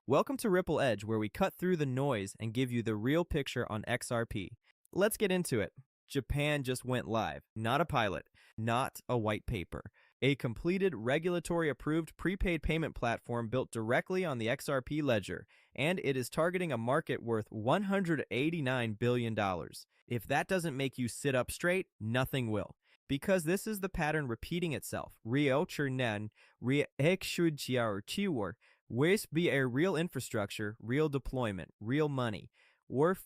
Welcome to Ripple Edge, where we cut through the noise and give you the real picture on XRP. Let's get into it. Japan just went live. Not a pilot, not a white paper. A completed regulatory-approved prepaid payment platform built directly on the XRP ledger, and it is targeting a market worth $189 billion. If that doesn't make you sit up straight, nothing will. Because this is the pattern repeating itself. Waste be a real infrastructure, real deployment, real money. And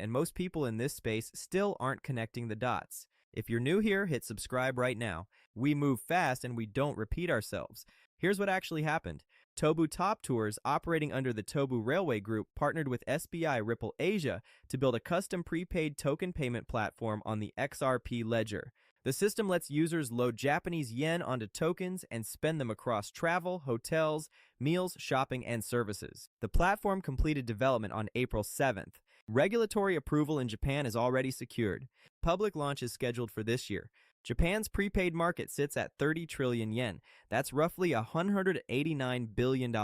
most people in this space still aren't connecting the dots. If you're new here, hit subscribe right now. We move fast and we don't repeat ourselves. Here's what actually happened. Tobu Top Tours, operating under the Tobu Railway Group, partnered with SBI Ripple Asia to build a custom prepaid token payment platform on the XRP ledger. The system lets users load Japanese yen onto tokens and spend them across travel, hotels, meals, shopping, and services. The platform completed development on April 7th. Regulatory approval in Japan is already secured. Public launch is scheduled for this year. Japan's prepaid market sits at 30 trillion yen. That's roughly $189 billion.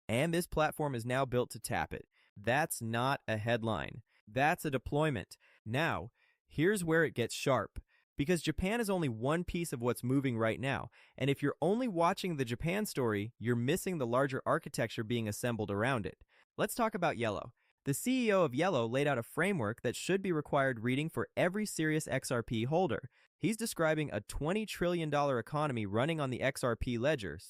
And this platform is now built to tap it. That's not a headline. That's a deployment. Now, here's where it gets sharp. Because Japan is only one piece of what's moving right now, and if you're only watching the Japan story, you're missing the larger architecture being assembled around it. Let's talk about Yellow. The CEO of Yellow laid out a framework that should be required reading for every serious XRP holder. He's describing a $20 trillion economy running on the XRP ledger.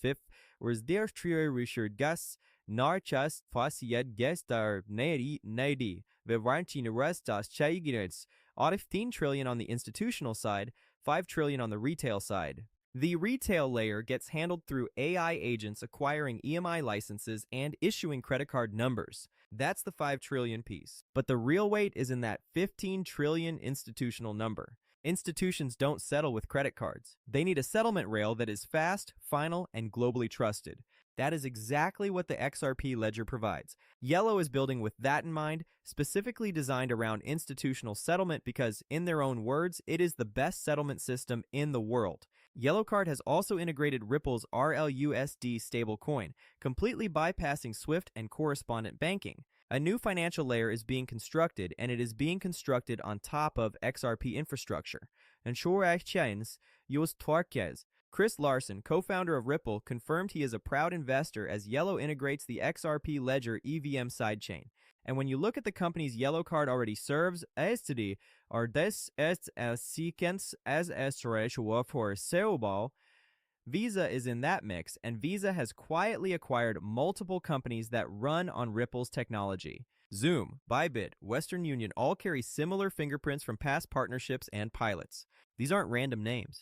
Whereas der Treasury gas narchas fasiad gestar nadi vivartin restas chaigirets. 15 trillion on the institutional side, 5 trillion on the retail side. The retail layer gets handled through AI agents acquiring EMI licenses and issuing credit card numbers. That's the 5 trillion piece. But the real weight is in that 15 trillion institutional number. Institutions don't settle with credit cards. They need a settlement rail that is fast, final, and globally trusted. That is exactly what the XRP ledger provides. Yellow is building with that in mind, specifically designed around institutional settlement because, in their own words, it is the best settlement system in the world. Yellowcard has also integrated Ripple's RLUSD stablecoin, completely bypassing SWIFT and correspondent banking. A new financial layer is being constructed, and it is being constructed on top of XRP infrastructure. And Chris Larson, co-founder of Ripple, confirmed he is a proud investor as Yellow integrates the XRP ledger EVM sidechain. And when you look at the companies Yellowcard already serves, Visa is in that mix, and Visa has quietly acquired multiple companies that run on Ripple's technology. Zoom, Bybit, Western Union all carry similar fingerprints from past partnerships and pilots. These aren't random names.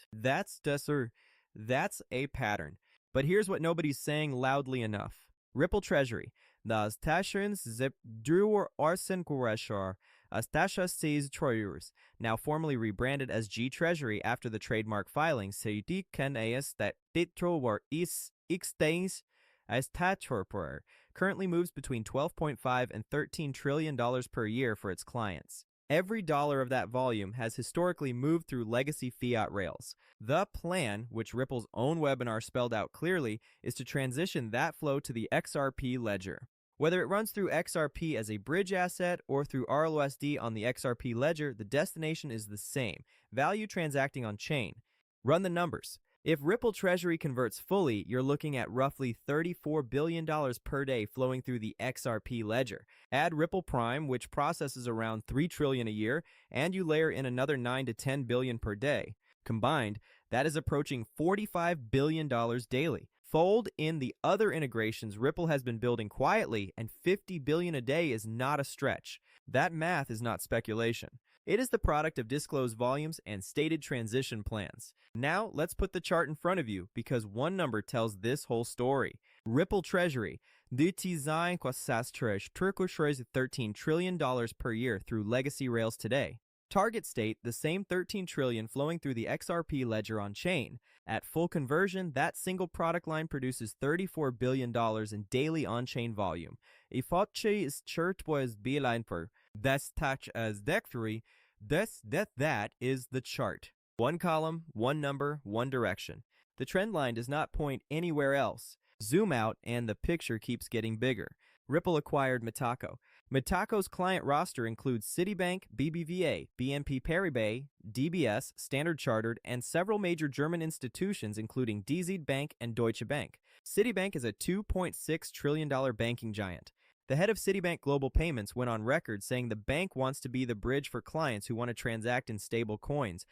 That's a pattern. But here's what nobody's saying loudly enough. Ripple Treasury. Das Taschen zip Druer Arsen Kurashar. Astasha sees Troyers, now formally rebranded as G Treasury after the trademark filing. Seiti kan as that ditro war is extends as Tatorper currently moves between $12.5 and $13 trillion per year for its clients. Every dollar of that volume has historically moved through legacy fiat rails. The plan, which Ripple's own webinar spelled out clearly, is to transition that flow to the XRP ledger. Whether it runs through XRP as a bridge asset or through RLUSD on the XRP ledger, the destination is the same: value transacting on chain. Run the numbers. If Ripple Treasury converts fully, you're looking at roughly $34 billion per day flowing through the XRP ledger. Add Ripple Prime, which processes around $3 trillion a year, and you layer in another $9 to $10 billion per day. Combined, that is approaching $45 billion daily. Fold in the other integrations Ripple has been building quietly, and $50 billion a day is not a stretch. That math is not speculation. It is the product of disclosed volumes and stated transition plans. Now, let's put the chart in front of you because one number tells this whole story. Ripple Treasury. Turkish $13 trillion per year through legacy rails today. Target state, the same $13 trillion flowing through the XRP ledger on chain. At full conversion, that single product line produces $34 billion in daily on-chain volume. Ifoche is chert was beeline per. That's touch as dectory. That is the chart. One column, one number, one direction. The trend line does not point anywhere else. Zoom out, and the picture keeps getting bigger. Ripple acquired Metaco. Metaco's client roster includes Citibank, BBVA, BNP Paribas, DBS, Standard Chartered, and several major German institutions including DZ Bank and Deutsche Bank. Citibank is a $2.6 trillion banking giant. The head of Citibank Global Payments went on record saying the bank wants to be the bridge for clients who want to transact in stable coins.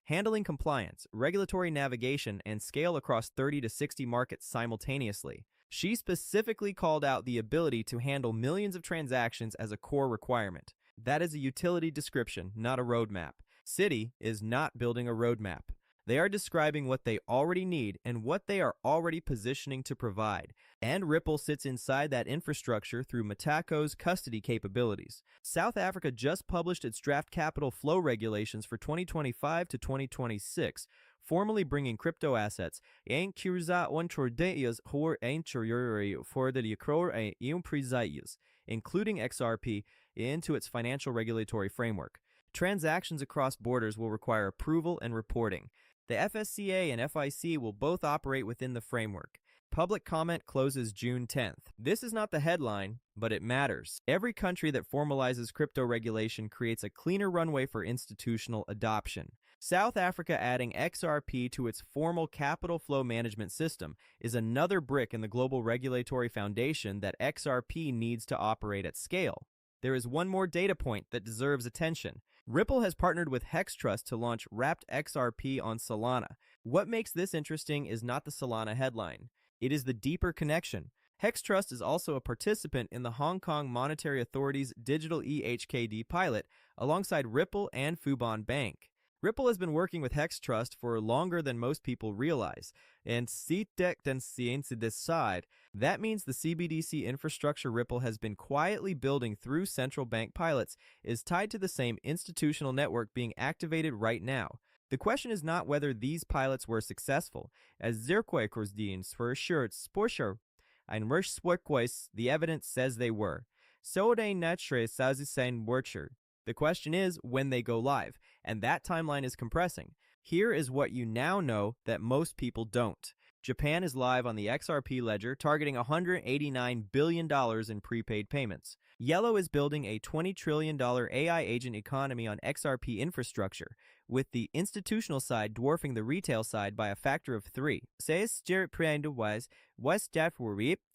Handling compliance, regulatory navigation, and scale across 30 to 60 markets simultaneously. She specifically called out the ability to handle millions of transactions as a core requirement. That is a utility description, not a roadmap. Citi is not building a roadmap. They are describing what they already need and what they are already positioning to provide. And Ripple sits inside that infrastructure through Metaco's custody capabilities. South Africa just published its draft capital flow regulations for 2025 to 2026, formally bringing crypto assets, including XRP, into its financial regulatory framework. Transactions across borders will require approval and reporting. The FSCA and FIC will both operate within the framework. Public comment closes June 10th. This is not the headline, but it matters. Every country that formalizes crypto regulation creates a cleaner runway for institutional adoption. South Africa adding XRP to its formal capital flow management system is another brick in the global regulatory foundation that XRP needs to operate at scale. There is one more data point that deserves attention. Ripple has partnered with Hex Trust to launch Wrapped XRP on Solana. What makes this interesting is not the Solana headline. It is the deeper connection. Hex Trust is also a participant in the Hong Kong Monetary Authority's digital EHKD pilot alongside Ripple and Fubon Bank. Ripple has been working with Hex Trust for longer than most people realize, and that means the CBDC infrastructure Ripple has been quietly building through central bank pilots is tied to the same institutional network being activated right now. The question is not whether these pilots were successful, as Zirkweikorsdienst for assured Sporscher, ein Merschsporkweis, the evidence says they were. So de natre Sazusain Wurcher. The question is when they go live, and that timeline is compressing. Here is what you now know that most people don't. Japan is live on the XRP ledger, targeting $189 billion in prepaid payments. Yellow is building a $20 trillion AI agent economy on XRP infrastructure, with the institutional side dwarfing the retail side by a factor of 3.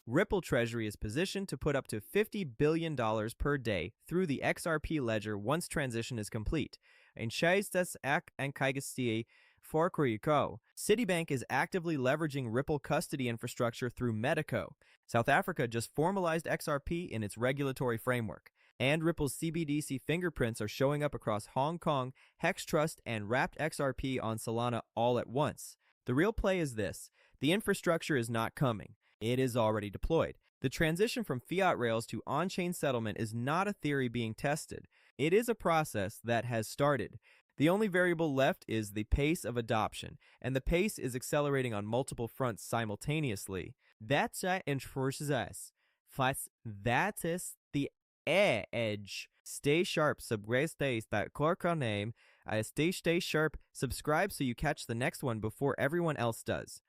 Ripple Treasury is positioned to put up to $50 billion per day through the XRP ledger once transition is complete. Citibank is actively leveraging Ripple custody infrastructure through Metaco. South Africa just formalized XRP in its regulatory framework. And Ripple's CBDC fingerprints are showing up across Hong Kong, Hex Trust, and Wrapped XRP on Solana all at once. The real play is this. The infrastructure is not coming. It is already deployed. The transition from fiat rails to on-chain settlement is not a theory being tested. It is a process that has started. The only variable left is the pace of adoption, and the pace is accelerating on multiple fronts simultaneously. That's enforces us. That is the edge. Stay sharp. Subscribe that core name. Stay sharp. Subscribe so you catch the next one before everyone else does.